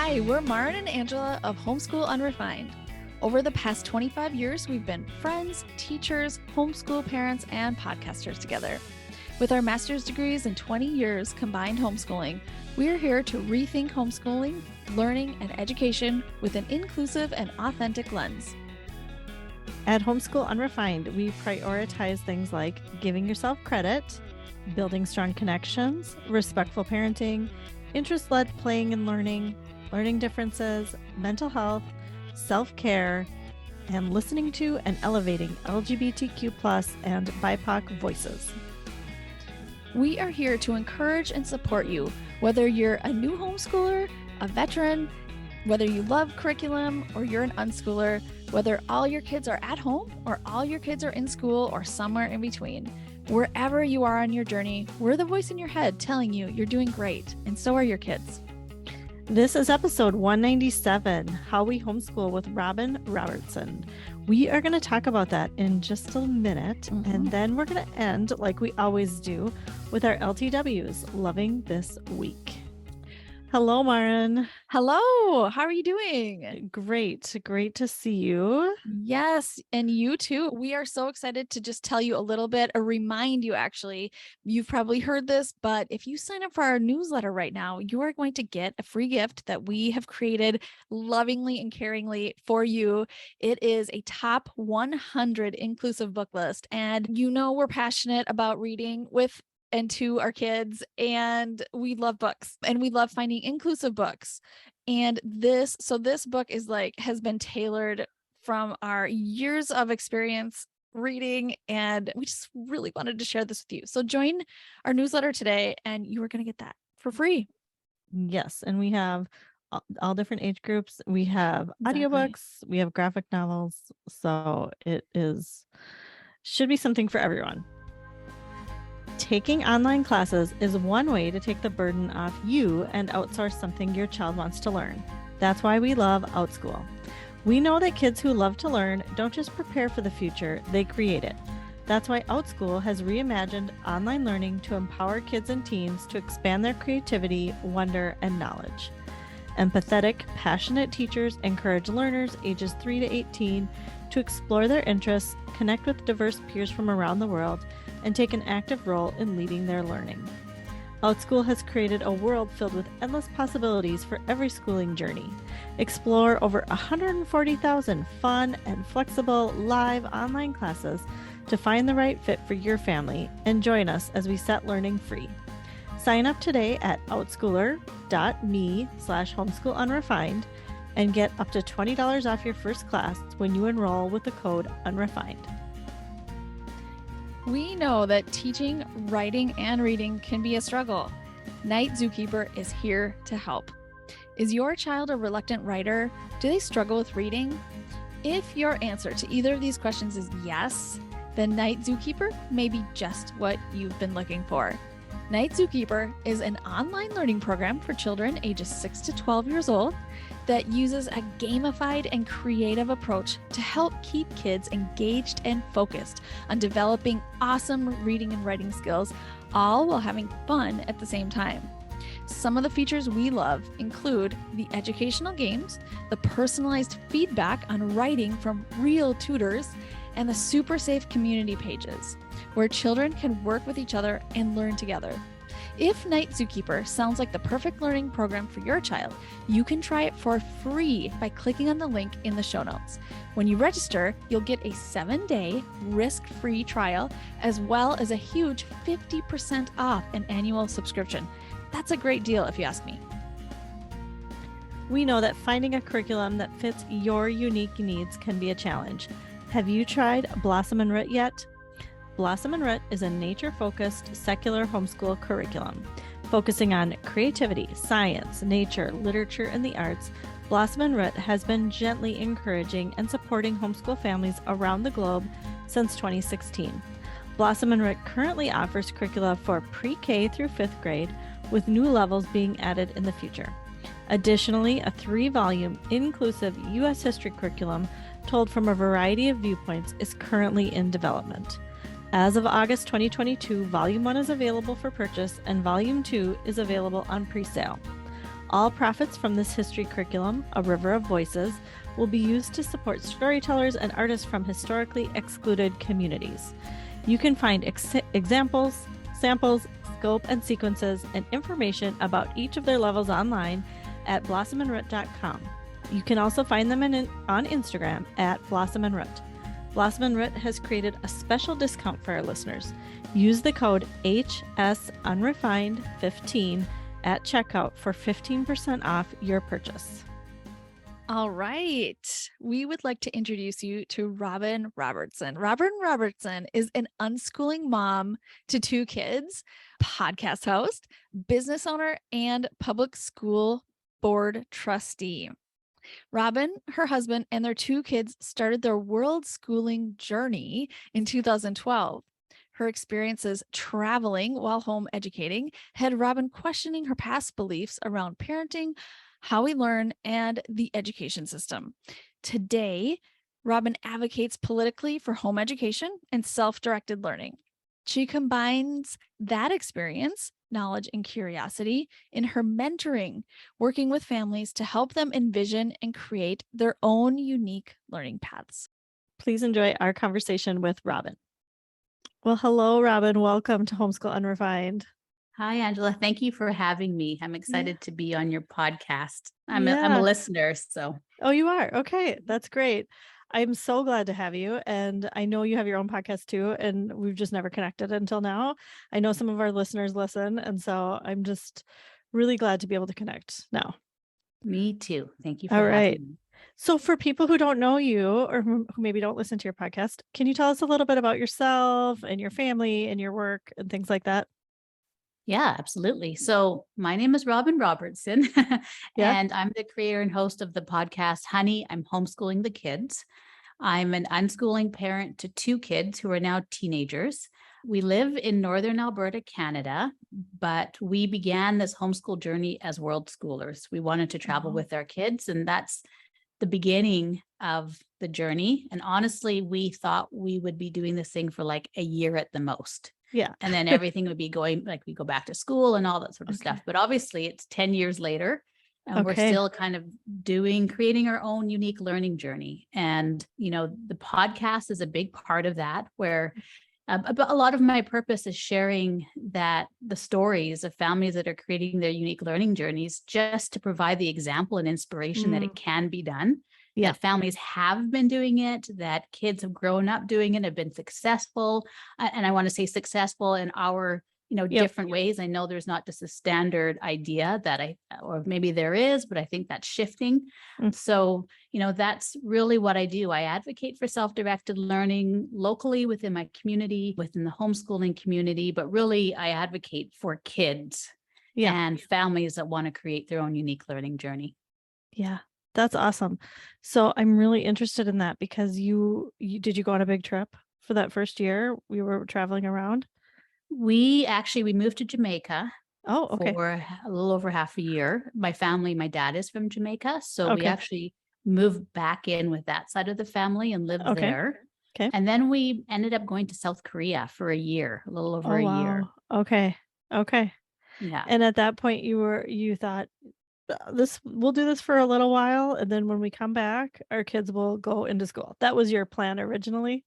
Hi, we're Maren and Angela of Homeschool Unrefined. Over the past 25 years, we've been friends, teachers, homeschool parents, and podcasters together. With our master's degrees and 20 years combined homeschooling, we are here to rethink homeschooling, learning, and education with an inclusive and authentic lens. At Homeschool Unrefined, we prioritize things like giving yourself credit, building strong connections, respectful parenting, interest-led playing and learning differences, mental health, self-care, and listening to and elevating LGBTQ+ and BIPOC voices. We are here to encourage and support you, whether you're a new homeschooler, a veteran, whether you love curriculum or you're an unschooler, whether all your kids are at home or all your kids are in school or somewhere in between. Wherever you are on your journey, we're the voice in your head telling you you're doing great, and so are your kids. This is episode 197, How We Homeschool with Robyn Robertson. We are going to talk about that in just a minute, and then we're going to end, like we always do, with our LTWs, Loving This Week. Hello, Maren. Hello. How are you doing? Great to see you. Yes, and you too. We are so excited to just tell you a little bit, or remind you actually, you've probably heard this, but if you sign up for our newsletter right now, you are going to get a free gift that we have created lovingly and caringly for you. It is a top 100 inclusive book list. And you know we're passionate about reading with and to our kids, and we love books and we love finding inclusive books. And this book has been tailored from our years of experience reading, and we just really wanted to share this with you. So join our newsletter today and you are going to get that for free. Yes, and we have all different age groups. We have audiobooks, we have graphic novels, so should be something for everyone. Taking online classes is one way to take the burden off you and outsource something your child wants to learn. That's why we love OutSchool. We know that kids who love to learn don't just prepare for the future, they create it. That's why OutSchool has reimagined online learning to empower kids and teens to expand their creativity, wonder, and knowledge. Empathetic, passionate teachers encourage learners ages 3 to 18 to explore their interests, connect with diverse peers from around the world, and take an active role in leading their learning. OutSchool has created a world filled with endless possibilities for every schooling journey. Explore over 140,000 fun and flexible live online classes to find the right fit for your family, and join us as we set learning free. Sign up today at outschooler.me/homeschoolunrefined and get up to $20 off your first class when you enroll with the code UNREFINED. We know that teaching, writing, and reading can be a struggle. Night Zookeeper is here to help. Is your child a reluctant writer? Do they struggle with reading? If your answer to either of these questions is yes, then Night Zookeeper may be just what you've been looking for. Night Zookeeper is an online learning program for children ages 6 to 12 years old that uses a gamified and creative approach to help keep kids engaged and focused on developing awesome reading and writing skills, all while having fun at the same time. Some of the features we love include the educational games, the personalized feedback on writing from real tutors, and the super safe community pages where children can work with each other and learn together. If Night Zookeeper sounds like the perfect learning program for your child, you can try it for free by clicking on the link in the show notes. When you register, you'll get a 7-day risk-free trial, as well as a huge 50% off an annual subscription. That's a great deal if you ask me. We know that finding a curriculum that fits your unique needs can be a challenge. Have you tried Blossom and Root yet? Blossom and Root is a nature-focused secular homeschool curriculum. Focusing on creativity, science, nature, literature, and the arts, Blossom and Root has been gently encouraging and supporting homeschool families around the globe since 2016. Blossom and Root currently offers curricula for pre-K through 5th grade, with new levels being added in the future. Additionally, a 3-volume inclusive U.S. history curriculum told from a variety of viewpoints is currently in development. As of August 2022, Volume 1 is available for purchase and Volume 2 is available on pre-sale. All profits from this history curriculum, A River of Voices, will be used to support storytellers and artists from historically excluded communities. You can find examples, samples, scope and sequences, and information about each of their levels online at blossomandroot.com. You can also find them on Instagram at Blossom and Root. Blossom and Root has created a special discount for our listeners. Use the code HSUnrefined15 at checkout for 15% off your purchase. All right. We would like to introduce you to Robyn Robertson. Robyn Robertson is an unschooling mom to 2 kids, podcast host, business owner, and public school board trustee. Robyn, her husband, and their 2 kids started their world schooling journey in 2012. Her experiences traveling while home educating had Robyn questioning her past beliefs around parenting, how we learn, and the education system. Today, Robyn advocates politically for home education and self-directed learning. She combines that experience, knowledge, and curiosity in her mentoring, working with families to help them envision and create their own unique learning paths. Please enjoy our conversation with Robyn. Well, hello, Robyn. Welcome to Homeschool Unrefined. Hi, Angela. Thank you for having me. I'm excited to be on your podcast. I'm a listener, so. Oh, you are? Okay, that's great. I'm so glad to have you. And I know you have your own podcast too, and we've just never connected until now. I know some of our listeners listen, and so I'm just really glad to be able to connect now. Me too. Thank you for having me. So for people who don't know you or who maybe don't listen to your podcast, can you tell us a little bit about yourself and your family and your work and things like that? Yeah, absolutely. So my name is Robyn Robertson, and I'm the creator and host of the podcast, Honey, I'm Homeschooling the Kids. I'm an unschooling parent to 2 kids who are now teenagers. We live in Northern Alberta, Canada, but we began this homeschool journey as world schoolers. We wanted to travel with our kids, and that's the beginning of the journey. And honestly, we thought we would be doing this thing for like a year at the most. Yeah. And then everything would be going, like we go back to school and all that sort of stuff. But obviously it's 10 years later and we're still kind of creating our own unique learning journey. And, the podcast is a big part of that, where a lot of my purpose is sharing the stories of families that are creating their unique learning journeys, just to provide the example and inspiration that it can be done. Yeah, that families have been doing it, that kids have grown up doing it, have been successful. And I want to say successful in our, different ways. I know there's not just a standard idea or maybe there is, but I think that's shifting. So, that's really what I do. I advocate for self-directed learning locally within my community, within the homeschooling community, but really I advocate for kids and families that want to create their own unique learning journey. Yeah. That's awesome. So I'm really interested in that because did you go on a big trip for that first year? We were traveling around. We moved to Jamaica. Oh, okay. For a little over half a year. My dad is from Jamaica. So we actually moved back in with that side of the family and lived there. Okay. And then we ended up going to South Korea for a year, a little over a year. Okay. Yeah. And at that point you thought, we'll do this for a little while, and then when we come back, our kids will go into school. That was your plan originally?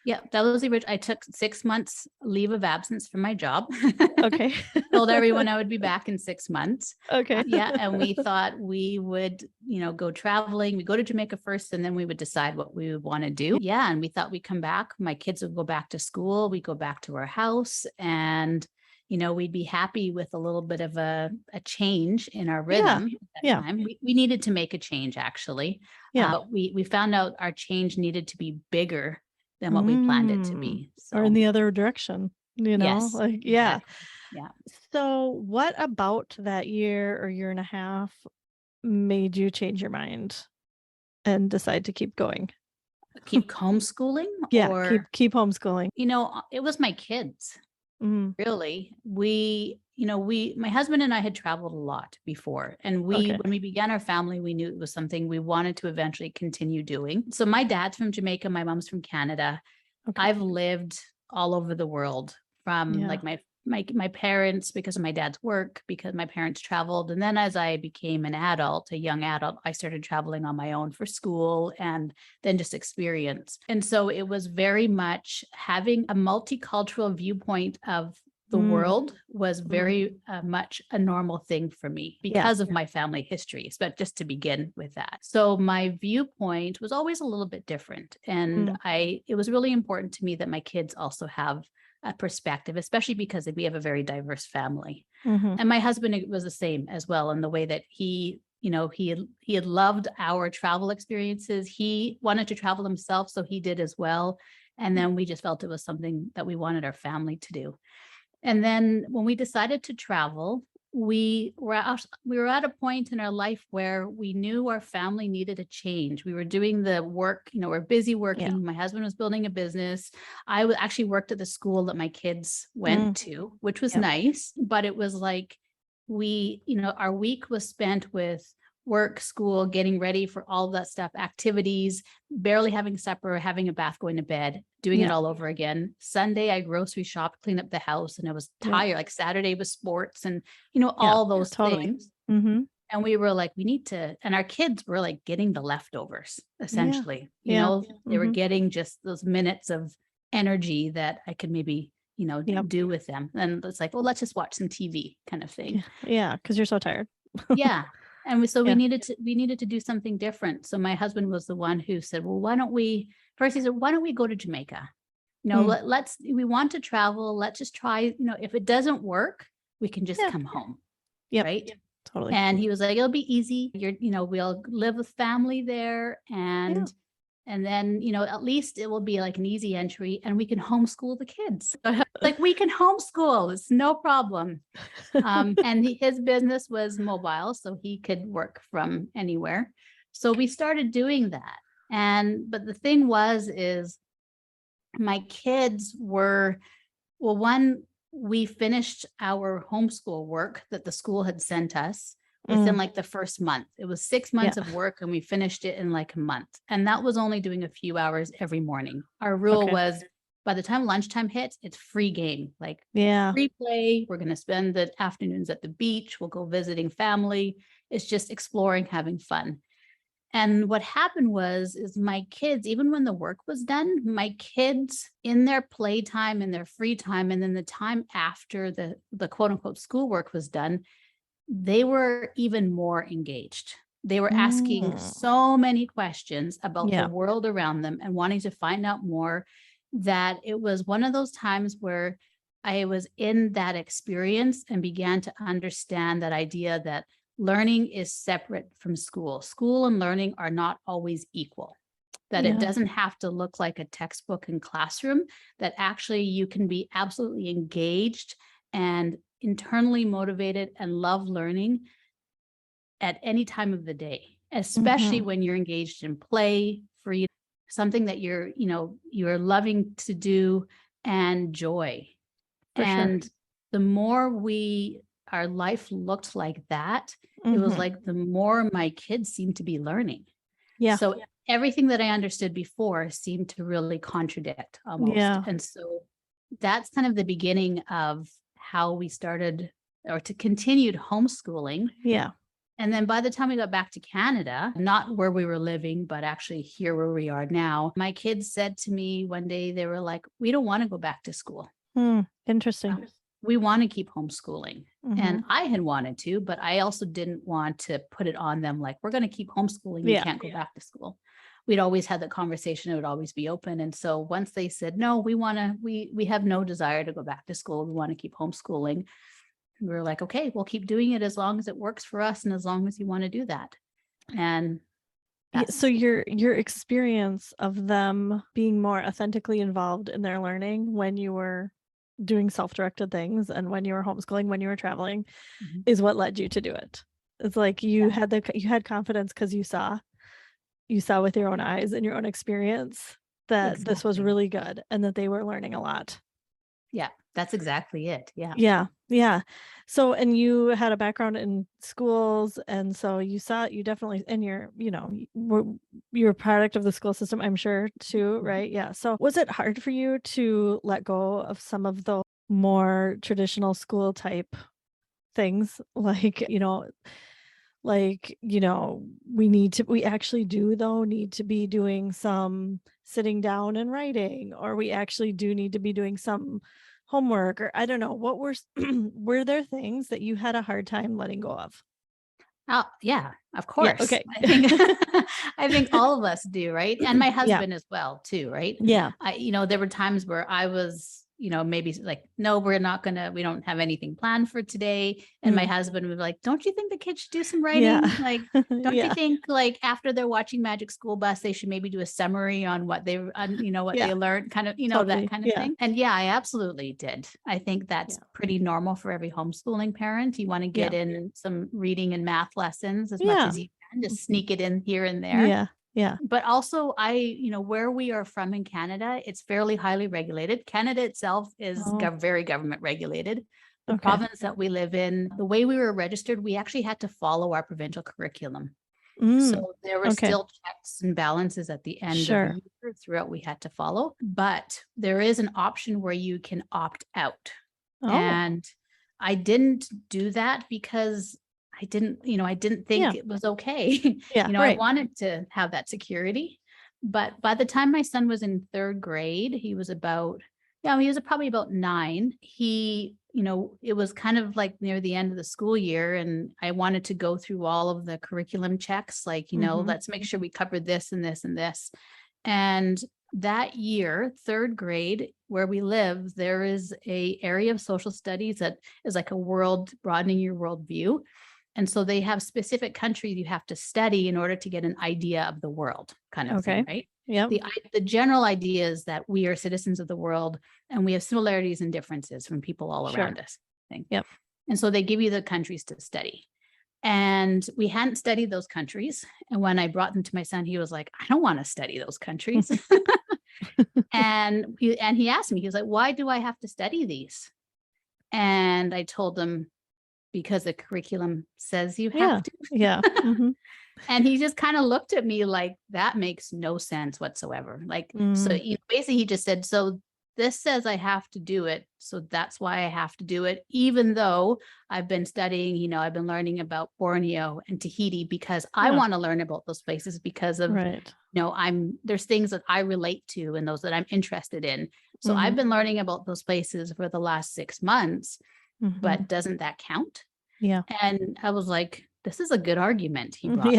Yeah, that was the original. I took 6 months leave of absence from my job. Okay. Told everyone I would be back in 6 months. Okay. And we thought we would, go traveling. We go to Jamaica first, and then we would decide what we would want to do. Yeah, and we thought we'd come back. My kids would go back to school. We'd go back to our house, and we'd be happy with a little bit of a change in our rhythm at that time. We needed to make a change, actually. But we found out our change needed to be bigger than what we planned it to be. So. Or in the other direction, Yes, Yeah. So what about that year or year and a half made you change your mind and decide to keep going? Keep homeschooling? Yeah, keep homeschooling. It was my kids. Really. My husband and I had traveled a lot before, and when we began our family, we knew it was something we wanted to eventually continue doing. So my dad's from Jamaica, my mom's from Canada. I've lived all over the world, from like my my parents, because of my dad's work, because my parents traveled. And then as I became an adult, a young adult, I started traveling on my own for school and then just experience. And so it was very much having a multicultural viewpoint of the world was very much a normal thing for me because of my family history, but just to begin with that. So my viewpoint was always a little bit different. And it was really important to me that my kids also have a perspective, especially because we have a very diverse family. And my husband was the same as well, in the way that he had loved our travel experiences. He wanted to travel himself, so he did as well. And then we just felt it was something that we wanted our family to do. And then when we decided to travel, we were at a point in our life where we knew our family needed a change. We were doing the work, we're busy working. Yeah. My husband was building a business. I actually worked at the school that my kids went to, which was nice, but it was like our week was spent with work, school, getting ready for all of that stuff, activities, barely having supper, having a bath, going to bed, doing it all over again. Sunday, I grocery shopped, cleaned up the house, and I was tired. Like Saturday was sports and, all those things. And we were like, we need to, and our kids were like getting the leftovers, essentially. They were getting just those minutes of energy that I could maybe, do with them. And it's like, well, let's just watch some TV kind of thing. Yeah, because you're so tired. Yeah. And we needed to do something different. So my husband was the one who said, well, why don't we go to Jamaica? We want to travel. Let's just try, if it doesn't work, we can just come home. Right. Yeah, totally. And he was like, it'll be easy. We'll live with family there. And then, at least it will be like an easy entry and we can homeschool the kids. Like we can homeschool. It's no problem. And his business was mobile, so he could work from anywhere. So we started doing that. But the thing is my kids were, we finished our homeschool work that the school had sent us within like the first month. It was 6 months of work and we finished it in like a month. And that was only doing a few hours every morning. Our rule was by the time lunchtime hits, it's free game, like free play. We're going to spend the afternoons at the beach. We'll go visiting family. It's just exploring, having fun. And what happened is my kids, even when the work was done, my kids in their playtime, in their free time, and then the time after the quote unquote schoolwork was done, they were even more engaged. They were asking so many questions about the world around them and wanting to find out more, that it was one of those times where I was in that experience and began to understand that idea that learning is separate from school. School and learning are not always equal, that it doesn't have to look like a textbook and classroom, that actually you can be absolutely engaged and internally motivated and love learning at any time of the day, especially when you're engaged in play, free, something that you're loving to do, and joy. The more our life looked like that, it was like the more my kids seemed to be learning. So everything that I understood before seemed to really contradict almost. And so that's kind of the beginning of how we started or to continued homeschooling. And then by the time we got back to Canada, not where we were living, but actually here where we are now, my kids said to me one day, they were like, we don't want to go back to school. Interesting. We want to keep homeschooling. And I had wanted to, but I also didn't want to put it on them. Like, we're going to keep homeschooling. You can't go back to school. We'd always had that conversation. It would always be open. And so once they said, no, we have no desire to go back to school. We want to keep homeschooling. We were like, okay, we'll keep doing it as long as it works for us. And as long as you want to do that. And so your experience of them being more authentically involved in their learning when you were doing self-directed things and when you were homeschooling, when you were traveling, is what led you to do it. It's like you had confidence because you saw with your own eyes and your own experience that this was really good and that they were learning a lot. Yeah, that's exactly it. Yeah. So, and you had a background in schools, and so you definitely, and you're a product of the school system, I'm sure too, right? Yeah. So was it hard for you to let go of some of those more traditional school type things, like, we actually do though need to be doing some sitting down and writing, or we actually do need to be doing some homework, or I don't know, what were there things that you had a hard time letting go of? Oh, yeah, of course. Yeah, okay. I think all of us do, right? And my husband as well, too, right? Yeah. There were times where I was, maybe like, no, we don't have anything planned for today. And my husband would be like, don't you think the kids should do some writing? Yeah. Like, don't you think like after they're watching Magic School Bus, they should maybe do a summary on what they, they learned, kind of, Totally. that kind of thing. And yeah, I absolutely did. I think that's pretty normal for every homeschooling parent. You want to get in some reading and math lessons as much as you can, just sneak it in here and there. Yeah. Yeah. But also where we are from in Canada, it's fairly highly regulated. Canada itself is very government regulated. The province that we live in, the way we were registered, we actually had to follow our provincial curriculum. So there were still checks and balances at the end of the year throughout we had to follow. But there is an option where you can opt out. And I didn't do that because I didn't think it was okay. I wanted to have that security. But by the time my son was in third grade, he was probably about 9. It was kind of like near the end of the school year, and I wanted to go through all of the curriculum checks, like, let's make sure we covered this and this and this. And that year, third grade, where we live, there is a area of social studies that is like broadening your worldview. And so they have specific countries you have to study in order to get an idea of the world, kind of thing, right? Yeah. The general idea is that we are citizens of the world and we have similarities and differences from people all around us. Yep. And so they give you the countries to study. And we hadn't studied those countries. And when I brought them to my son, he was like, I don't want to study those countries. and he asked me, he was like, why do I have to study these? And I told him, because the curriculum says you have to. Yeah. And he just kind of looked at me like, that makes no sense whatsoever. Like, so basically he just said, so this says I have to do it. So that's why I have to do it. Even though I've been studying, I've been learning about Borneo and Tahiti because I want to learn about those places because of, there's things that I relate to and those that I'm interested in. So I've been learning about those places for the last 6 months. But doesn't that count? Yeah. And I was like, this is a good argument he brought.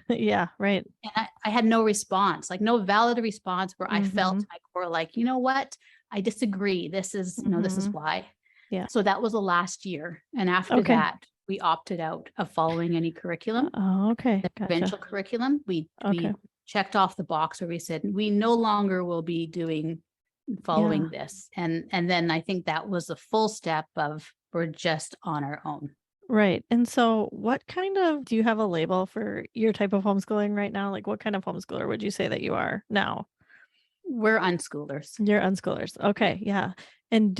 Yeah. Right. And I had no response, like no valid response where I felt my core, like, you know what? I disagree. This is, this is why. Yeah. So that was the last year. And after that, we opted out of following any curriculum. Oh, okay. The provincial curriculum. We checked off the box where we said, we no longer will be following this. And then I think that was the full step of, we're just on our own. Right. And so do you have a label for your type of homeschooling right now? Like, what kind of homeschooler would you say that you are now? We're unschoolers. You're unschoolers. Okay. Yeah. And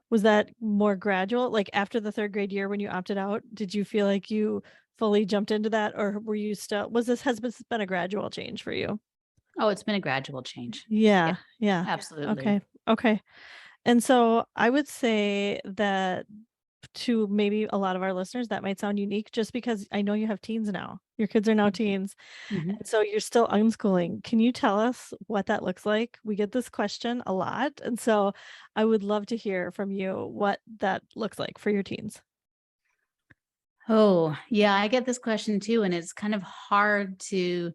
was that more gradual? Like after the third grade year when you opted out, did you feel like you fully jumped into that, or has this been a gradual change for you? Oh, it's been a gradual change. Yeah. Absolutely. Okay. And so I would say that to maybe a lot of our listeners, that might sound unique just because I know you have teens now. Your kids are now teens. And so you're still unschooling. Can you tell us what that looks like? We get this question a lot. And so I would love to hear from you what that looks like for your teens. Oh, yeah, I get this question too. And it's kind of hard to,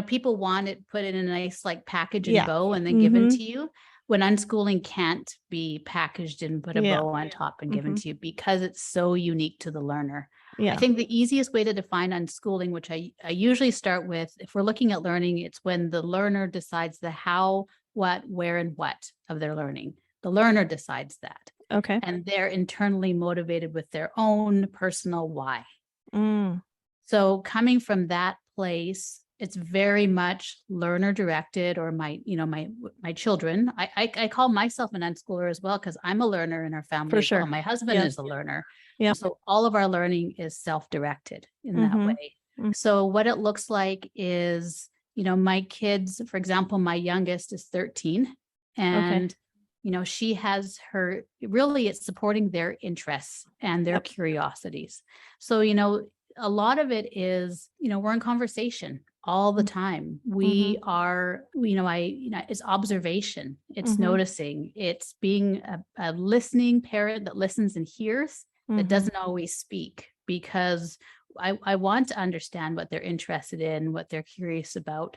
people want it put in a nice like package and bow and then given to you, when unschooling can't be packaged and put a bow on top and given to you because it's so unique to the learner. I think the easiest way to define unschooling, which I usually start with, if we're looking at learning, it's when the learner decides the how, what, where, and what of their learning. The learner decides that. Okay. And they're internally motivated with their own personal why. So coming from that place, it's very much learner directed, or my children. I call myself an unschooler as well, because I'm a learner in our family. For sure. Well. My husband is a learner. Yeah. So all of our learning is self-directed in that way. So what it looks like is, my kids, for example, my youngest is 13, and she has really it's supporting their interests and their Yep. curiosities. So, a lot of it is, we're in conversation all the time. We are, it's observation, it's noticing, it's being a listening parent that listens and hears, that doesn't always speak, because I want to understand what they're interested in, what they're curious about.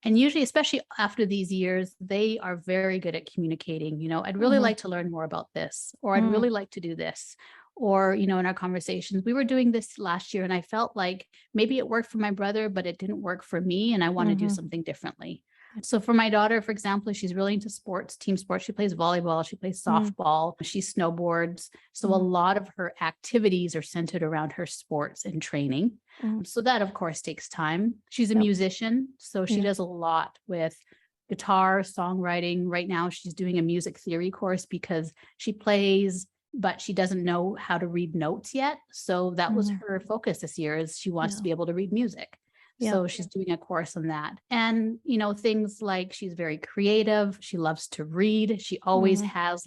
And usually, especially after these years, they are very good at communicating. I'd really like to learn more about this, or I'd really like to do this. Or, in our conversations, we were doing this last year and I felt like maybe it worked for my brother, but it didn't work for me. And I want to do something differently. So for my daughter, for example, she's really into sports, team sports. She plays volleyball, she plays softball, she snowboards. So a lot of her activities are centered around her sports and training. So that, of course, takes time. She's a musician, so she does a lot with guitar, songwriting. Right now, she's doing a music theory course because she plays, but she doesn't know how to read notes yet. So that was her focus this year, is she wants to be able to read music. So she's doing a course on that. And, things like she's very creative. She loves to read. She always has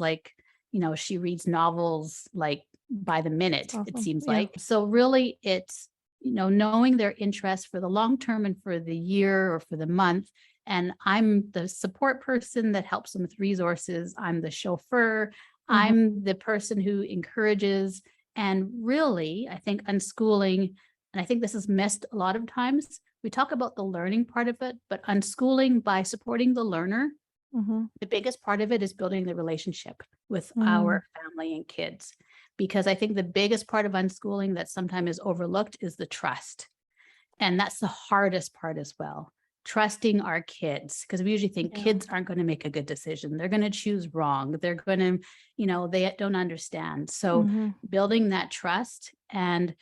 she reads novels like by the minute, it seems like. So really it's, knowing their interests for the long term and for the year or for the month. And I'm the support person that helps them with resources. I'm the chauffeur. I'm the person who encourages. And really, I think unschooling, and I think this is missed a lot of times, we talk about the learning part of it, but unschooling, by supporting the learner, the biggest part of it is building the relationship with our family and kids. Because I think the biggest part of unschooling that sometimes is overlooked is the trust. And that's the hardest part as well. Trusting our kids, because we usually think kids aren't going to make a good decision. They're going to choose wrong. They're going to, they don't understand. So building that trust and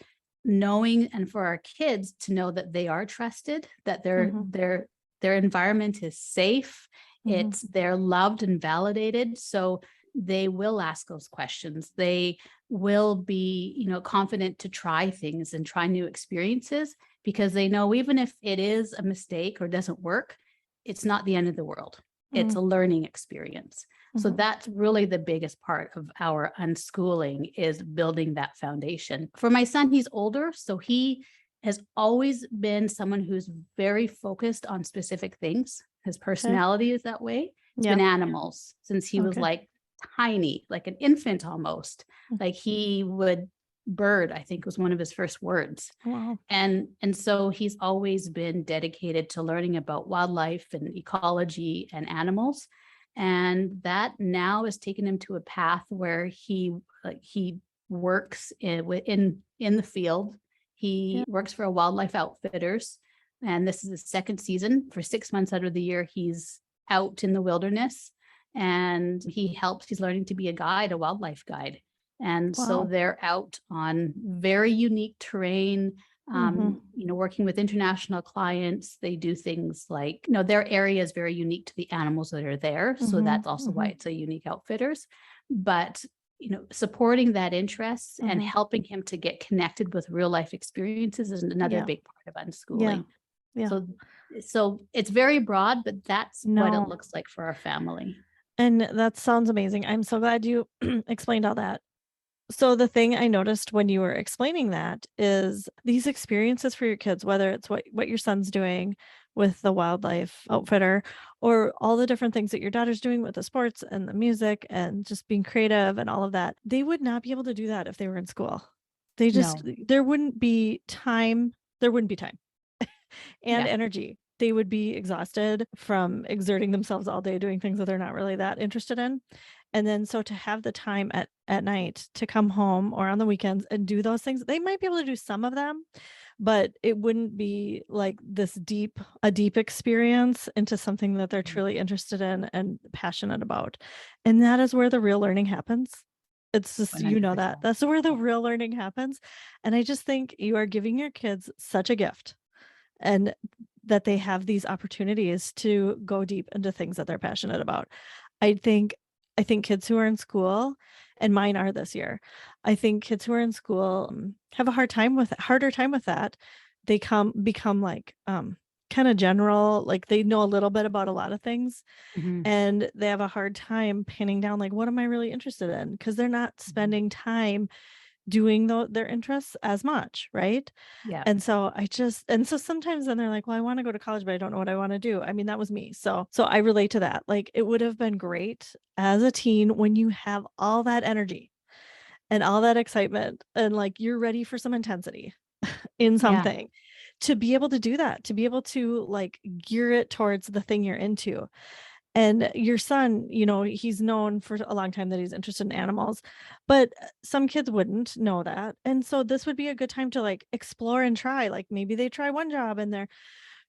knowing, and for our kids to know that they are trusted, that their environment is safe, they're loved and validated. So they will ask those questions. They will be, confident to try things and try new experiences, because they know even if it is a mistake or doesn't work, it's not the end of the world. It's a learning experience. So that's really the biggest part of our unschooling, is building that foundation. For my son, he's older, so he has always been someone who's very focused on specific things. His personality is that way. It's been animals since he was like tiny, like an infant almost. Like he would bird, I think, was one of his first words. Wow. And so he's always been dedicated to learning about wildlife and ecology and animals. And that now has taken him to a path where he works in the field. He works for a wildlife outfitters. And this is his second season. For 6 months out of the year, he's out in the wilderness, and he's learning to be a guide, a wildlife guide. And so they're out on very unique terrain, working with international clients. They do things like, their area is very unique to the animals that are there. So that's also why it's a unique outfitters. But, supporting that interest and helping him to get connected with real life experiences is another big part of unschooling. Yeah. So it's very broad, but that's what it looks like for our family. And that sounds amazing. I'm so glad you explained all that. So the thing I noticed when you were explaining that is these experiences for your kids, whether it's what your son's doing with the wildlife outfitter, or all the different things that your daughter's doing with the sports and the music and just being creative and all of that, they would not be able to do that if they were in school. There wouldn't be time. There wouldn't be time and energy. They would be exhausted from exerting themselves all day doing things that they're not really that interested in. And then so to have the time at night to come home or on the weekends and do those things, they might be able to do some of them, but it wouldn't be like a deep experience into something that they're truly interested in and passionate about. And that is where the real learning happens. It's just, 100%. that's where the real learning happens. And I just think you are giving your kids such a gift, and that they have these opportunities to go deep into things that they're passionate about. I think kids who are in school, and mine are this year, I think kids who are in school have a harder time with that. They become like kind of general, like they know a little bit about a lot of things, Mhm. and they have a hard time pinning down, like, what am I really interested in? Because they're not spending time doing their interests as much, right? Yeah. And so sometimes then they're like, well, I want to go to college, but I don't know what I want to do. I mean, that was me. So I relate to that. Like, it would have been great as a teen when you have all that energy and all that excitement and like you're ready for some intensity in Yeah. something, to be able to do that, to be able to like gear it towards the thing you're into. And your son, he's known for a long time that he's interested in animals, but some kids wouldn't know that. And so this would be a good time to like explore and try. Like maybe they try one job and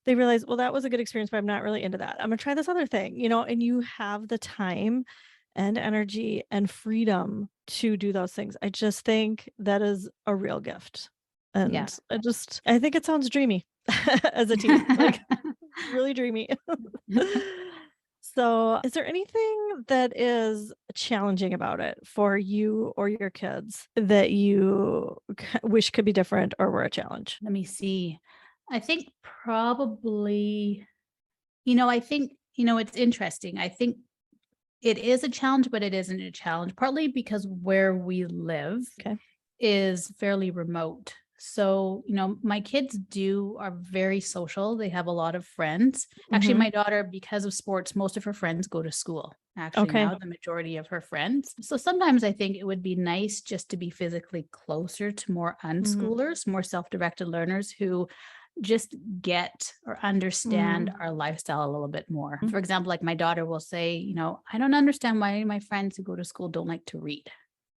they realize, well, that was a good experience, but I'm not really into that. I'm gonna try this other thing, and you have the time and energy and freedom to do those things. I just think that is a real gift. Yeah. And I think it sounds dreamy as a teen, like really dreamy. So, is there anything that is challenging about it for you or your kids that you wish could be different or were a challenge? Let me see. I think probably, it's interesting. I think it is a challenge, but it isn't a challenge, partly because where we live Okay. is fairly remote. So, my kids are very social. They have a lot of friends. Actually, Mhm. my daughter, because of sports, most of her friends go to school. Actually, Okay. now the majority of her friends. So sometimes I think it would be nice just to be physically closer to more unschoolers, more self-directed learners who just get or understand our lifestyle a little bit more. For example, like my daughter will say, I don't understand why my friends who go to school don't like to read.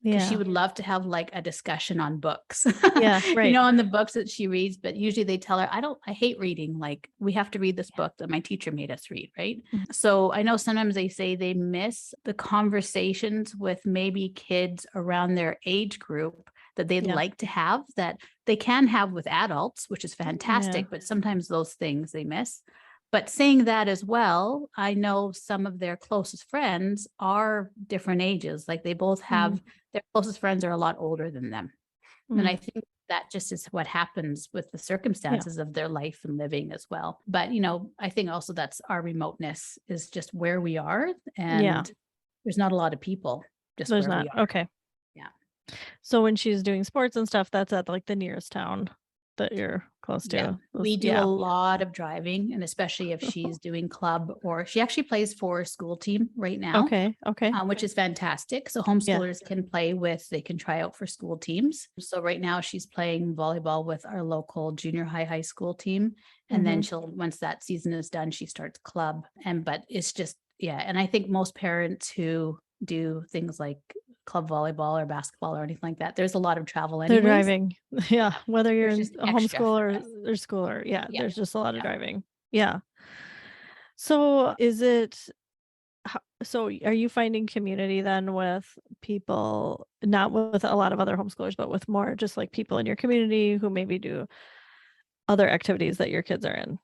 Because she Yeah. would love to have like a discussion on books, Yeah, right. on the books that she reads. But usually they tell her, I hate reading. Like, we have to read this book that my teacher made us read. Right. Mhm. So I know sometimes they say they miss the conversations with maybe kids around their age group that they'd Yeah. like to have, that they can have with adults, which is fantastic. Yeah. But sometimes those things they miss. But saying that as well, I know some of their closest friends are different ages. Like they both have, their closest friends are a lot older than them. And I think that just is what happens with the circumstances of their life and living as well. But, I think also that's our remoteness is just where we are. And there's not a lot of people just There's where not. we are. Okay. Yeah. So when she's doing sports and stuff, that's at like the nearest town that you're close to. Yeah, we do a lot of driving, and especially if she's doing club, or she actually plays for a school team right now. Okay. Which is fantastic. So homeschoolers they can try out for school teams. So right now she's playing volleyball with our local junior high school team. And then once that season is done, she starts club. But it's just, and I think most parents who do things like club volleyball or basketball or anything like that, there's a lot of travel anyways. They're driving. Yeah. Whether you're in a homeschool or school or there's just a lot of driving. Yeah. So so are you finding community then with people, not with a lot of other homeschoolers, but with more just like people in your community who maybe do other activities that your kids are in?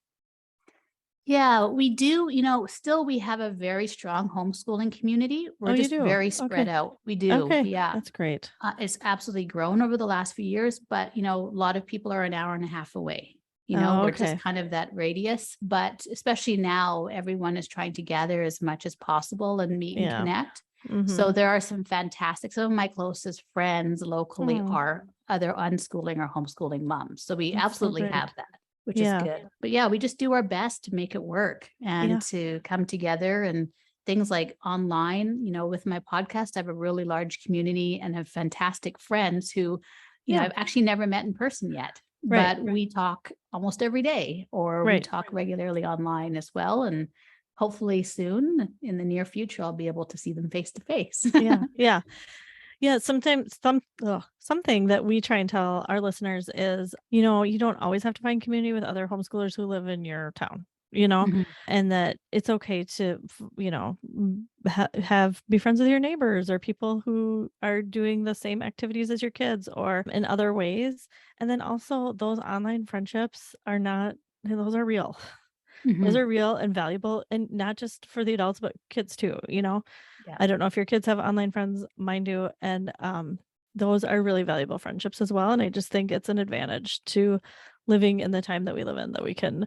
Yeah, we do. Still we have a very strong homeschooling community. We're just very spread out. We do. Okay. Yeah. That's great. It's absolutely grown over the last few years, but a lot of people are an hour and a half away. Oh, We're okay. just kind of that radius, but especially now everyone is trying to gather as much as possible and meet and connect. So there are some some of my closest friends locally are other unschooling or homeschooling moms. So we That's so absolutely great. have that, which is good. But we just do our best to make it work and to come together, and things like online, with my podcast, I have a really large community and have fantastic friends who, I've actually never met in person yet, but we talk almost every day, or we talk regularly online as well. And hopefully soon in the near future, I'll be able to see them face to face. Yeah. Sometimes something that we try and tell our listeners is, you don't always have to find community with other homeschoolers who live in your town, and that it's okay to, be friends with your neighbors or people who are doing the same activities as your kids or in other ways. And then also those online friendships those are real. Those are real and valuable, and not just for the adults, but kids too, I don't know if your kids have online friends, mine do. And those are really valuable friendships as well. And I just think it's an advantage to living in the time that we live in, that we can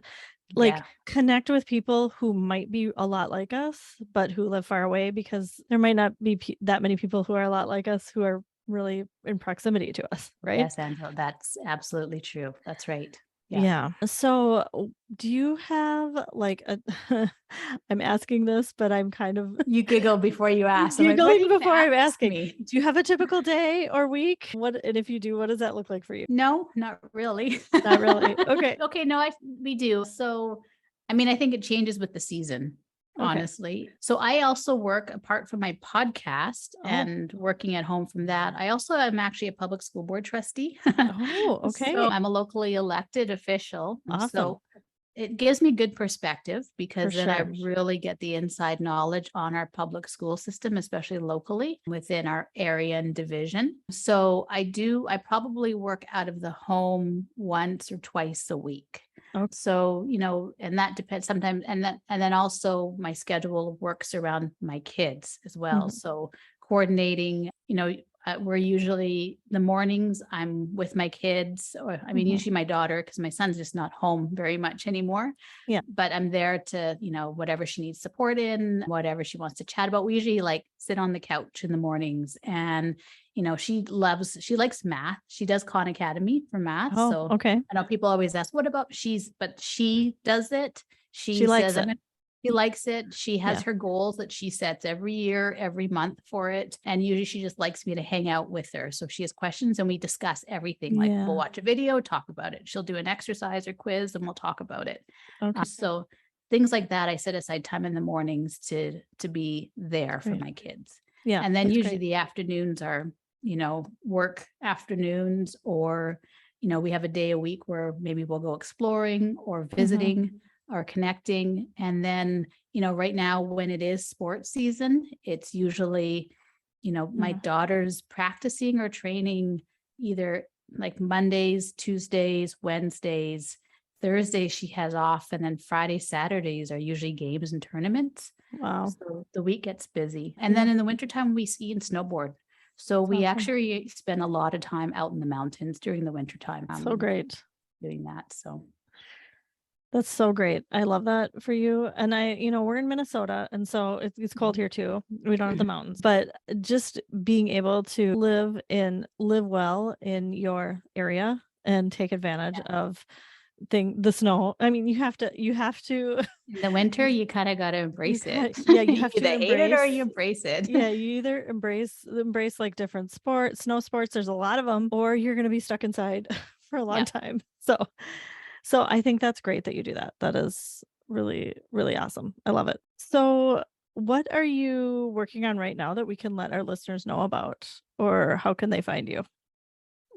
like connect with people who might be a lot like us, but who live far away, because there might not be that many people who are a lot like us who are really in proximity to us, right? Yes, Angela, that's absolutely true. That's right. Yeah. So do you have like a I'm asking this, but I'm kind of you giggle before you ask. Giggling before I'm asking. Me? Do you have a typical day or week? And if you do, what does that look like for you? No, not really. Not really. Okay. Okay. No, we do. So, I mean, I think it changes with the season. Honestly. So I also work apart from my podcast and working at home from that. I also am actually a public school board trustee. Oh, okay. So I'm a locally elected official. Awesome. So it gives me good perspective because then I really get the inside knowledge on our public school system, especially locally within our area and division. So I probably work out of the home once or twice a week. Okay. So, and that depends sometimes. And then also my schedule works around my kids as well. Mm-hmm. So coordinating, we're usually the mornings I'm with my kids, or usually my daughter, because my son's just not home very much anymore. Yeah. But I'm there to, whatever she needs support in, whatever she wants to chat about. We usually sit on the couch in the mornings, and she likes math. She does Khan Academy for math. Oh, so okay. I know people always ask, what about but she does it. She likes says, it. She likes it. She has her goals that she sets every year, every month for it. And usually she just likes me to hang out with her. So if she has questions and we discuss everything, we'll watch a video, talk about it. She'll do an exercise or quiz and we'll talk about it. Okay. So things like that, I set aside time in the mornings to be there for my kids. Yeah. And then usually the afternoons are, work afternoons, or, we have a day a week where maybe we'll go exploring or visiting or connecting. And then, right now when it is sports season, it's usually, my daughter's practicing or training either like Mondays, Tuesdays, Wednesdays, Thursdays she has off. And then Fridays, Saturdays are usually games and tournaments. Wow. So the week gets busy. And then in the wintertime, we ski and snowboard. So we actually spend a lot of time out in the mountains during the wintertime. So great. Doing that. So that's so great. I love that for you. And we're in Minnesota, and so it's cold here too. We don't have the mountains, but just being able to live well in your area and take advantage of the snow. I mean, you have to in the winter, you kind of got to embrace it. Yeah. You have to either hate it or you embrace it. Yeah. You either embrace like different snow sports. There's a lot of them, or you're going to be stuck inside for a long time. So I think that's great that you do that. That is really, really awesome. I love it. So what are you working on right now that we can let our listeners know about, or how can they find you?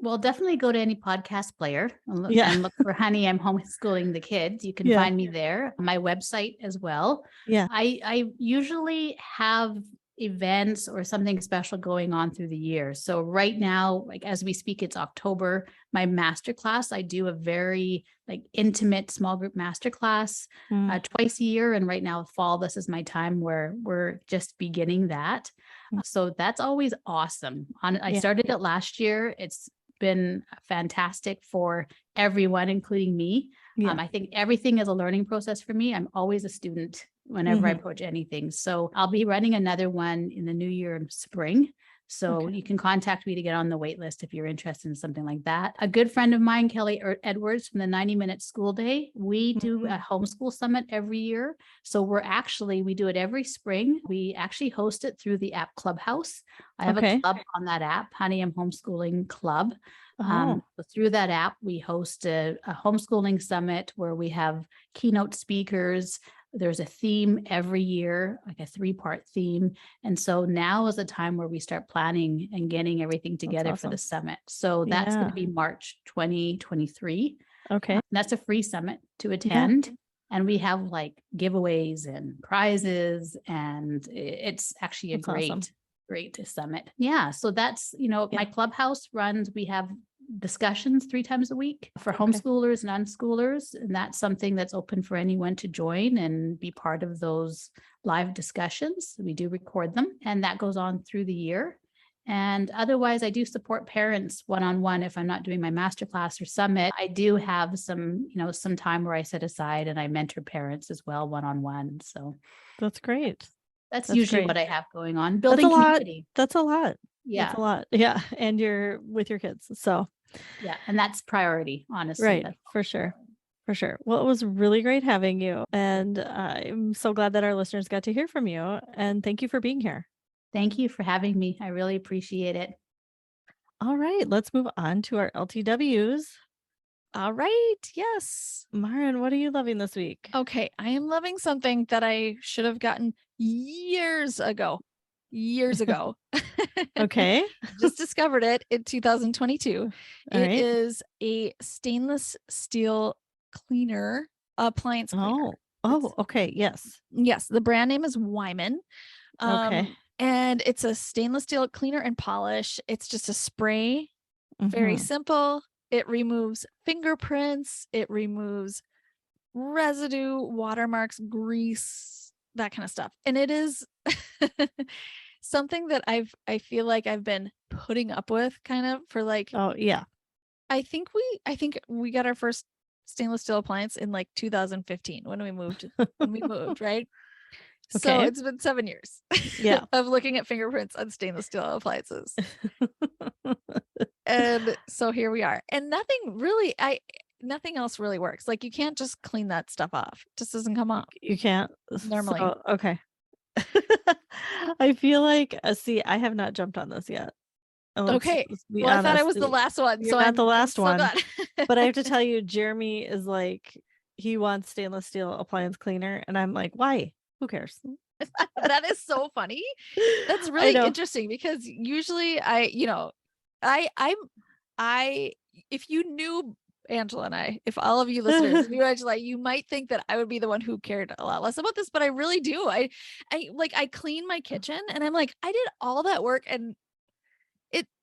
Well, definitely go to any podcast player and look for Honey, I'm Homeschooling the Kids. You can find me there. My website as well. Yeah. I usually have events or something special going on through the year. So right now, as we speak, it's October. My masterclass, I do a very intimate small group masterclass twice a year. And right now, fall, this is my time where we're just beginning that. So that's always awesome. I started it last year. It's been fantastic for everyone, including me. I think everything is a learning process for me. I'm always a student whenever I approach anything. So I'll be running another one in the new year in spring. So you can contact me to get on the wait list if you're interested in something like that. A good friend of mine, Kelly Edwards from the 90-Minute School Day, we do a homeschool summit every year. So we do it every spring. We actually host it through the app Clubhouse. I have a club on that app, Honey, I'm Homeschooling Club. So through that app, we host a homeschooling summit where we have keynote speakers. There's a theme every year, like a 3-part theme. And so now is the time where we start planning and getting everything together for the summit. So that's going to be March 2023. Okay. That's a free summit to attend. Yeah. And we have giveaways and prizes, and it's actually a great summit. Yeah. So that's, my Clubhouse runs, we have discussions 3 times a week for homeschoolers and unschoolers. And that's something that's open for anyone to join and be part of those live discussions. We do record them, and that goes on through the year. And otherwise, I do support parents one-on-one if I'm not doing my masterclass or summit. I do have some time where I set aside and I mentor parents as well one-on-one. So that's great. That's usually great. what I have going on. Building community. That's a lot. Yeah. That's a lot. Yeah. And you're with your kids. So yeah. And that's priority, honestly. Right. That's for sure. For sure. Well, it was really great having you. And I'm so glad that our listeners got to hear from you. And thank you for being here. Thank you for having me. I really appreciate it. All right. Let's move on to our LTWs. All right. Yes. Maren, what are you loving this week? Okay. I am loving something that I should have gotten years ago. Okay. Just discovered it in 2022. It is a stainless steel cleaner, appliance cleaner. Oh, okay. Yes. Yes. The brand name is Wyman. Okay. And it's a stainless steel cleaner and polish. It's just a spray. Very simple. It removes fingerprints. It removes residue, watermarks, grease, that kind of stuff. And it is something that I feel like I've been putting up with kind of for like, oh yeah. I think we got our first stainless steel appliance in like 2015 when we moved, right? Okay. So it's been 7 years of looking at fingerprints on stainless steel appliances. And so here we are. And nothing else really works. Like you can't just clean that stuff off. It just doesn't come off. You can't normally. So, okay. I feel like I have not jumped on this yet. Okay. Well, honest. I thought I was the last one. You're not the last one. But I have to tell you, Jeremy is like, he wants stainless steel appliance cleaner. And I'm like, why? Who cares? That is so funny. That's really interesting because usually if you knew Angela and I, if all of you listeners knew Angela, you might think that I would be the one who cared a lot less about this, but I really do. I clean my kitchen and I'm like, I did all that work and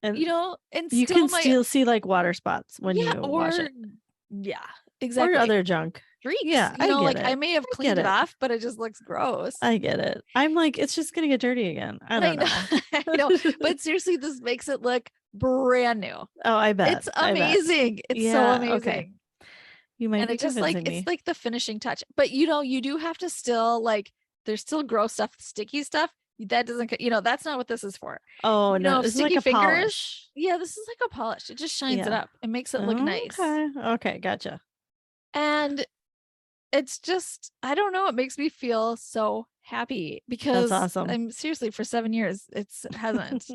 and you can still see like water spots when you wash it. Yeah, exactly. Or other junk. Streaks. Yeah, I may have cleaned it off, but it just looks gross. I get it. I'm like, it's just gonna get dirty again. I don't know. I know, but seriously, this makes it look brand new. Oh, I bet. It's amazing. It's so amazing. Okay. You might. And it's just like it's like the finishing touch. But you do have to still there's still gross stuff, sticky stuff. That doesn't, that's not what this is for. Oh no, this sticky is like a fingers. polish. Yeah, this is like a polish. It just shines it up. It makes it look nice. Okay, gotcha. And it's just, I don't know. It makes me feel so happy because that's awesome. I'm seriously for 7 years. It hasn't.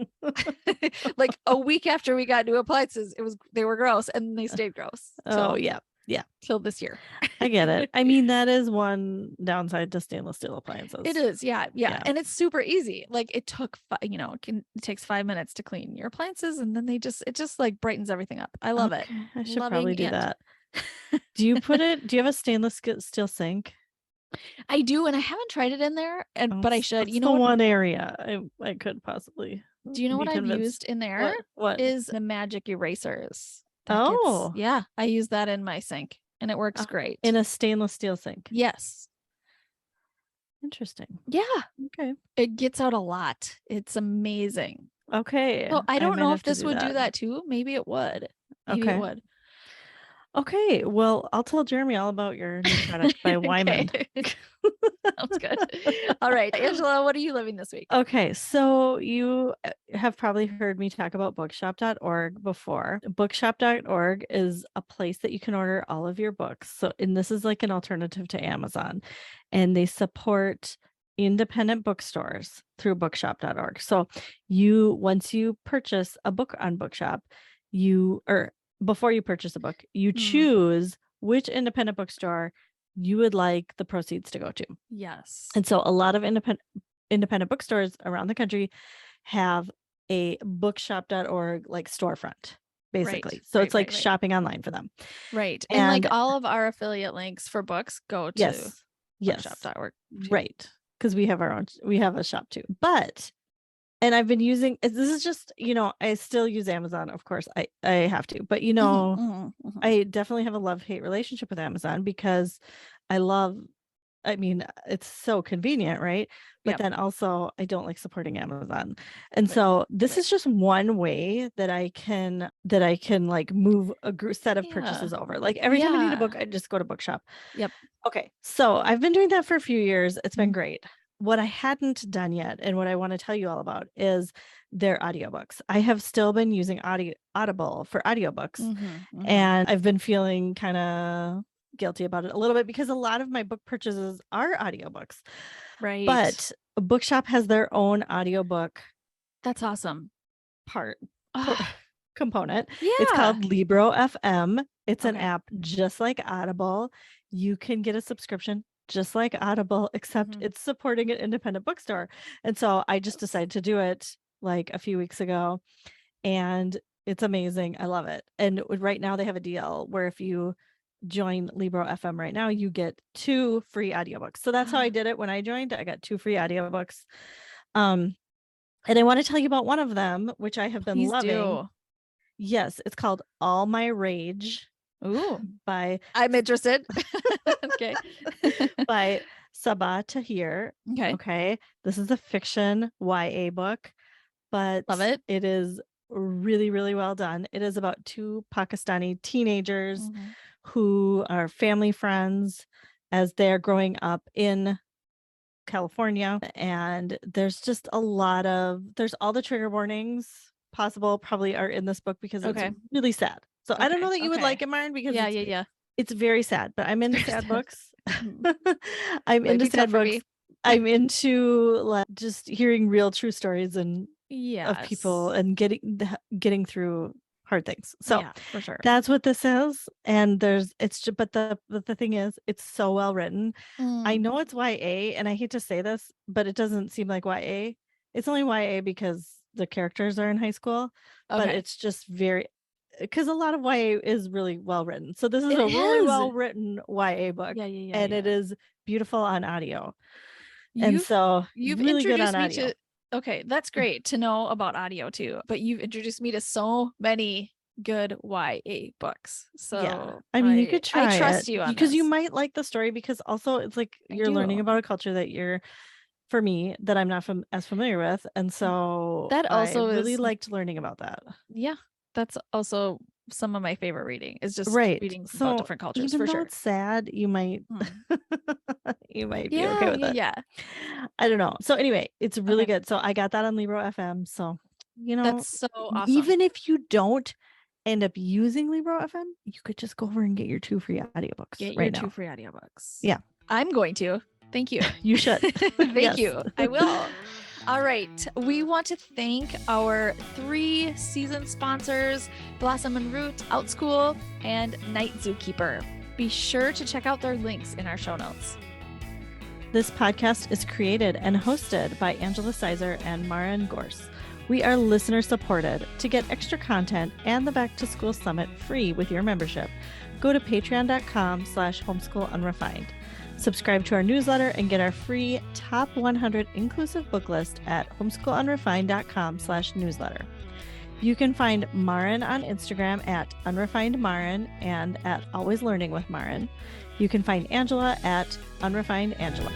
Like a week after we got new appliances, they were gross and they stayed gross. So yeah. Till this year. I get it. I mean, that is one downside to stainless steel appliances. It is. Yeah. And it's super easy. Like it took, it takes 5 minutes to clean your appliances and then it just like brightens everything up. I love it. I should probably do that. Do you have a stainless steel sink? I do. And I haven't tried it in there but I should, that's the one area I could possibly. Do you know what I've used in there? What is the magic erasers. Yeah, I use that in my sink and it works great. In a stainless steel sink? Yes. Interesting. Yeah. Okay. It gets out a lot. It's amazing. Okay. So I don't know if this would do that too. Maybe it would. Maybe it would. Okay. Well, I'll tell Jeremy all about your new product by Wyman. Sounds good. All right. Angela, what are you living this week? Okay. So you have probably heard me talk about bookshop.org before. Bookshop.org is a place that you can order all of your books. And this is like an alternative to Amazon. And they support independent bookstores through bookshop.org. So once you purchase a book on Bookshop, before you purchase a book, you choose which independent bookstore you would like the proceeds to go to. Yes. And so a lot of independent bookstores around the country have a bookshop.org like storefront, basically. So it's like shopping online for them. Right. And like all of our affiliate links for books go to bookshop.org. Right. Because we have a shop too. And I've been using, this is just, I still use Amazon, of course, I have to, but I definitely have a love-hate relationship with Amazon because I love I mean, it's so convenient, right? But Yep. then also I don't like supporting Amazon. And so this is just one way that I can like move a set of purchases over. Like every time I need a book, I just go to Bookshop. Yep. Okay. So I've been doing that for a few years. It's been great. What I hadn't done yet and what I want to tell you all about is their audiobooks. I have still been using Audible for audiobooks, and I've been feeling kind of guilty about it a little bit because a lot of my book purchases are audiobooks. Right. But Bookshop has their own audiobook. That's awesome. Component. Yeah. It's called Libro FM. It's an app just like Audible. You can get a subscription just like Audible, except it's supporting an independent bookstore. And so I just decided to do it like a few weeks ago, and it's amazing. I love it. And right now they have a deal where if you join Libro FM right now, you get 2 free audiobooks. So that's how I did it when I joined. I got 2 free audiobooks. And I want to tell you about one of them, which I have been loving. Yes, it's called All My Rage. Ooh, I'm interested. Okay. By Sabah Tahir. Okay. This is a fiction YA book, but love it. It is really, really well done. It is about 2 Pakistani teenagers who are family friends as they're growing up in California. And there's just there's all the trigger warnings possible probably are in this book because it's really sad. So I don't know that you would like it, Maren, because it's very sad, but I'm into sad books. I'm into sad books. I'm into like just hearing real true stories and of people and getting through hard things. So for sure. That's what this is. And but the thing is, it's so well written. I know it's YA, and I hate to say this, but it doesn't seem like YA. It's only YA because the characters are in high school, but it's just because a lot of YA is really well written. So this is really well written YA book. And it is beautiful on audio. You've really good on audio. Okay, that's great to know about audio too. But you've introduced me to so many good YA books. So I mean, you could try. I trust you on because you might like the story, because also it's like you're learning about a culture that for me, that I'm not as familiar with, and so that also I really liked learning about that. Yeah, that's also some of my favorite reading is just reading about different cultures. Even for though sure, it's sad, you might you might be okay with it. Yeah, I don't know. So anyway, it's really good. So I got that on Libro FM. So that's so awesome. Even if you don't end up using Libro FM, you could just go over and get your 2 free audiobooks. Get your 2 free audiobooks. Yeah, I'm going to. Thank you. You should. Thank you. I will. All right. We want to thank our 3 season sponsors, Blossom and Root, OutSchool, and Night Zookeeper. Be sure to check out their links in our show notes. This podcast is created and hosted by Angela Sizer and Maren Gorse. We are listener supported. To get extra content and the Back to School Summit free with your membership, go to patreon.com/homeschoolunrefined. Subscribe to our newsletter and get our free top 100 inclusive book list at homeschoolunrefined.com/newsletter. You can find Maren on Instagram at unrefinedmaren and at Always Learning with Maren. You can find Angela at unrefinedangela.